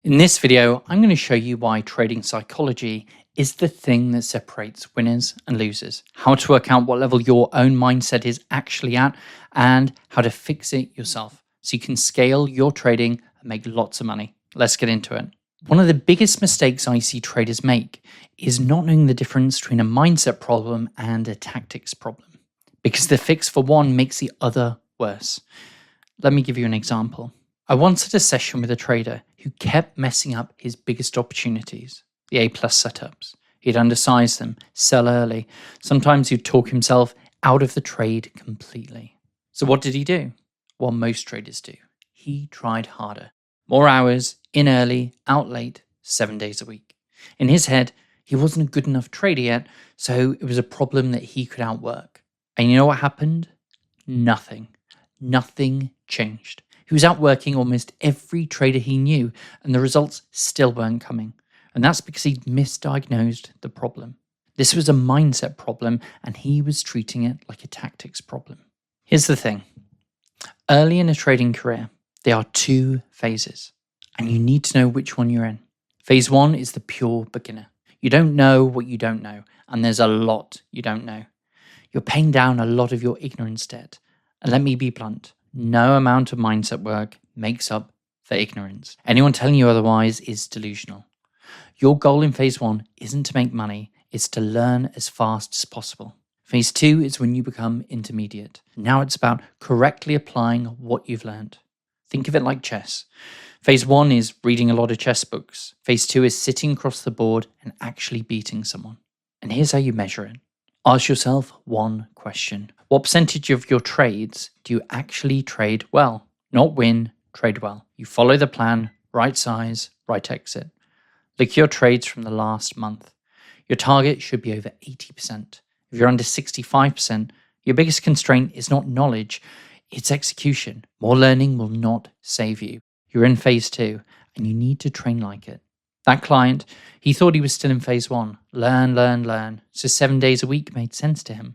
In this video, I'm going to show you why trading psychology is the thing that separates winners and losers, how to work out what level your own mindset is actually at, and how to fix it yourself so you can scale your trading and make lots of money. Let's get into it. One of the biggest mistakes I see traders make is not knowing the difference between a mindset problem and a tactics problem, because the fix for one makes the other worse. Let me give you an example. I once had a session with a trader who kept messing up his biggest opportunities, the A-plus setups. He'd undersize them, sell early. Sometimes he'd talk himself out of the trade completely. So what did he do? What most traders do. He tried harder. More hours, in early, out late, 7 days a week. In his head, he wasn't a good enough trader yet, so it was a problem that he could outwork. And you know what happened? Nothing. Nothing changed. He was outworking almost every trader he knew, and the results still weren't coming. And that's because he'd misdiagnosed the problem. This was a mindset problem, and he was treating it like a tactics problem. Here's the thing. Early in a trading career, there are two phases, and you need to know which one you're in. Phase one is the pure beginner. You don't know what you don't know, and there's a lot you don't know. You're paying down a lot of your ignorance debt. And let me be blunt. No amount of mindset work makes up for ignorance. Anyone telling you otherwise is delusional. Your goal in phase one isn't to make money, it's to learn as fast as possible. Phase two is when you become intermediate. Now it's about correctly applying what you've learned. Think of it like chess. Phase one is reading a lot of chess books. Phase two is sitting across the board and actually beating someone. And here's how you measure it. Ask yourself one question. What percentage of your trades do you actually trade well? Not win, trade well. You follow the plan, right size, right exit. Look at your trades from the last month. Your target should be over 80%. If you're under 65%, your biggest constraint is not knowledge, it's execution. More learning will not save you. You're in phase two, and you need to train like it. That client, he thought he was still in phase one. Learn. So 7 days a week made sense to him.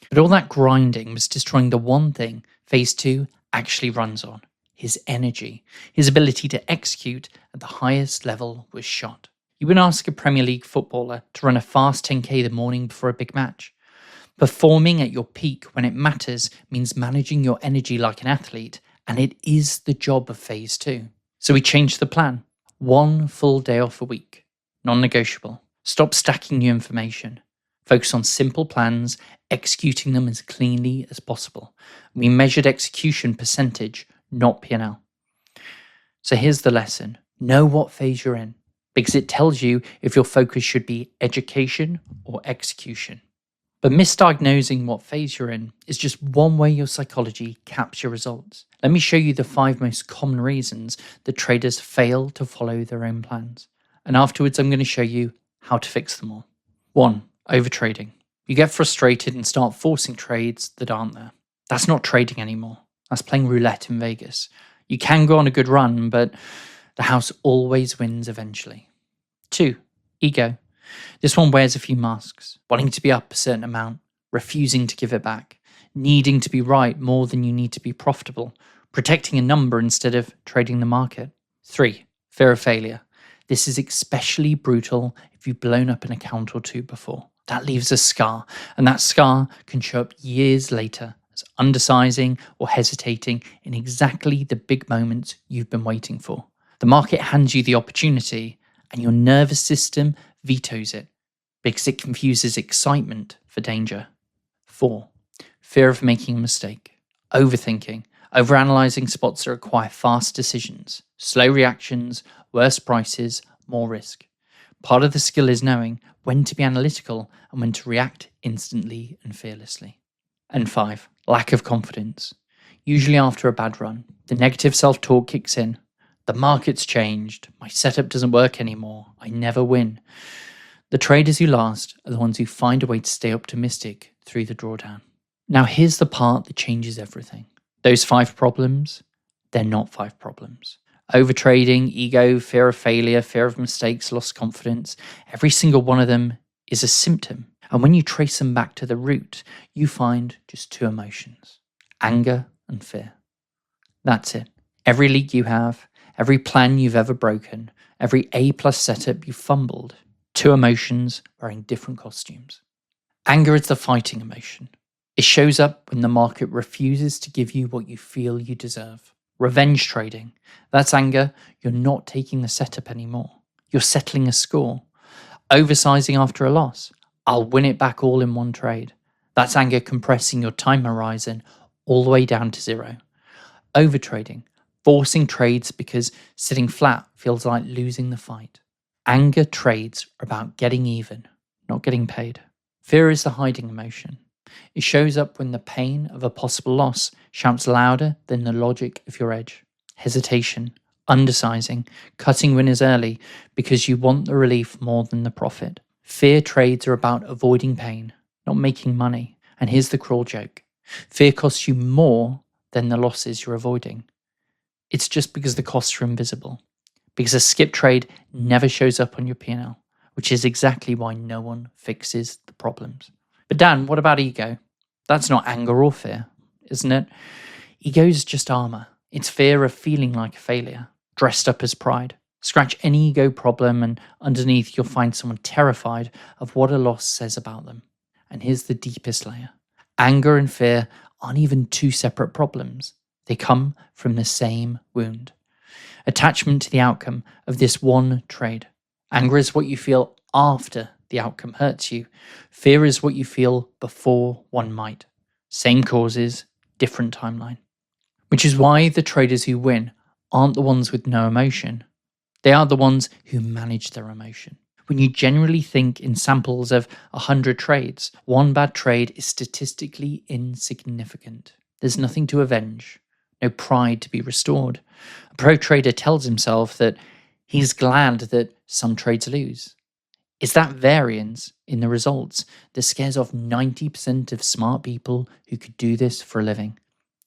But all that grinding was destroying the one thing phase two actually runs on. His energy. His ability to execute at the highest level was shot. You would ask a Premier League footballer to run a fast 10K the morning before a big match. Performing at your peak when it matters means managing your energy like an athlete, and it is the job of phase two. So we changed the plan. 1 full day off a week. Non-negotiable. Stop stacking new information. Focus on simple plans, executing them as cleanly as possible. We measured execution percentage, not P&L. So here's the lesson. Know what phase you're in, because it tells you if your focus should be education or execution. But misdiagnosing what phase you're in is just one way your psychology caps your results. Let me show you the 5 most common reasons that traders fail to follow their own plans. And afterwards, I'm going to show you how to fix them all. 1. Overtrading. You get frustrated and start forcing trades that aren't there. That's not trading anymore. That's playing roulette in Vegas. You can go on a good run, but the house always wins eventually. 2. Ego. This one wears a few masks, wanting to be up a certain amount, refusing to give it back, needing to be right more than you need to be profitable, protecting a number instead of trading the market. 3. Fear of failure. This is especially brutal if you've blown up an account or two before. That leaves a scar, and that scar can show up years later as undersizing or hesitating in exactly the big moments you've been waiting for. The market hands you the opportunity, and your nervous system vetoes it because it confuses excitement for danger. 4. Fear of making a mistake. Overthinking. Overanalyzing spots that require fast decisions. Slow reactions, worse prices, more risk. Part of the skill is knowing when to be analytical and when to react instantly and fearlessly. And 5. Lack of confidence. Usually after a bad run, the negative self-talk kicks in. The market's changed. My setup doesn't work anymore. I never win. The traders who last are the ones who find a way to stay optimistic through the drawdown. Now here's the part that changes everything. Those 5 problems, they're not 5 problems. Overtrading, ego, fear of failure, fear of mistakes, lost confidence, every single one of them is a symptom. And when you trace them back to the root, you find just 2 emotions, anger and fear. That's it. Every leak you have, every plan you've ever broken, Every A+ setup you fumbled. 2 emotions wearing different costumes. Anger is the fighting emotion. It shows up when the market refuses to give you what you feel you deserve. Revenge trading. That's anger. You're not taking the setup anymore. You're settling a score. Oversizing after a loss. I'll win it back all in one trade. That's anger compressing your time horizon all the way down to 0. Overtrading. Forcing trades because sitting flat feels like losing the fight. Anger trades are about getting even, not getting paid. Fear is the hiding emotion. It shows up when the pain of a possible loss shouts louder than the logic of your edge. Hesitation, undersizing, cutting winners early because you want the relief more than the profit. Fear trades are about avoiding pain, not making money. And here's the cruel joke. Fear costs you more than the losses you're avoiding. It's just because the costs are invisible. Because a skip trade never shows up on your P&L, which is exactly why no one fixes the problems. But Dan, what about ego? That's not anger or fear, isn't it? Ego is just armor. It's fear of feeling like a failure, dressed up as pride. Scratch any ego problem and underneath you'll find someone terrified of what a loss says about them. And here's the deepest layer. Anger and fear aren't even 2 separate problems. They come from the same wound. Attachment to the outcome of this one trade. Anger is what you feel after the outcome hurts you. Fear is what you feel before one might. Same causes, different timeline. Which is why the traders who win aren't the ones with no emotion. They are the ones who manage their emotion. When you generally think in samples of 100 trades, one bad trade is statistically insignificant. There's nothing to avenge, no pride to be restored. A pro trader tells himself that he's glad that some trades lose. It's that variance in the results that scares off 90% of smart people who could do this for a living.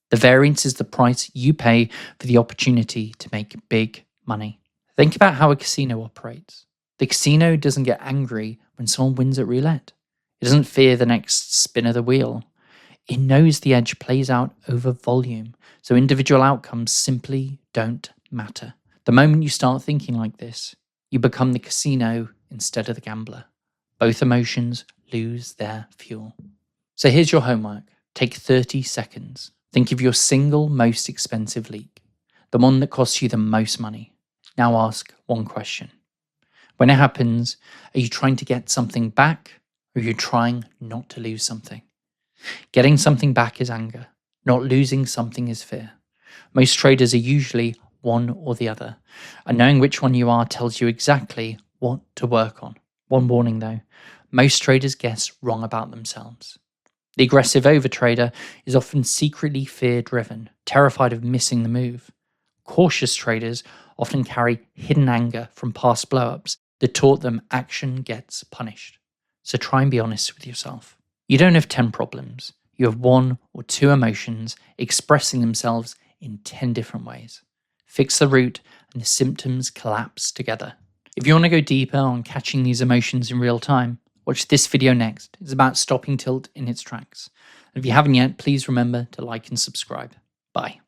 The variance is the price you pay for the opportunity to make big money. Think about how a casino operates. The casino doesn't get angry when someone wins at roulette. It doesn't fear the next spin of the wheel. It knows the edge plays out over volume, so individual outcomes simply don't matter. The moment you start thinking like this, you become the casino instead of the gambler. Both emotions lose their fuel. So here's your homework. Take 30 seconds. Think of your single most expensive leak, the one that costs you the most money. Now ask one question. When it happens, are you trying to get something back, or are you trying not to lose something? Getting something back is anger. Not losing something is fear. Most traders are usually one or the other, and knowing which one you are tells you exactly what to work on. One warning though, most traders guess wrong about themselves. The aggressive overtrader is often secretly fear-driven, terrified of missing the move. Cautious traders often carry hidden anger from past blow-ups that taught them action gets punished. So try and be honest with yourself. You don't have 10 problems. You have 1 or 2 emotions expressing themselves in 10 different ways. Fix the root and the symptoms collapse together. If you want to go deeper on catching these emotions in real time, watch this video next. It's about stopping tilt in its tracks. And if you haven't yet, please remember to like and subscribe. Bye.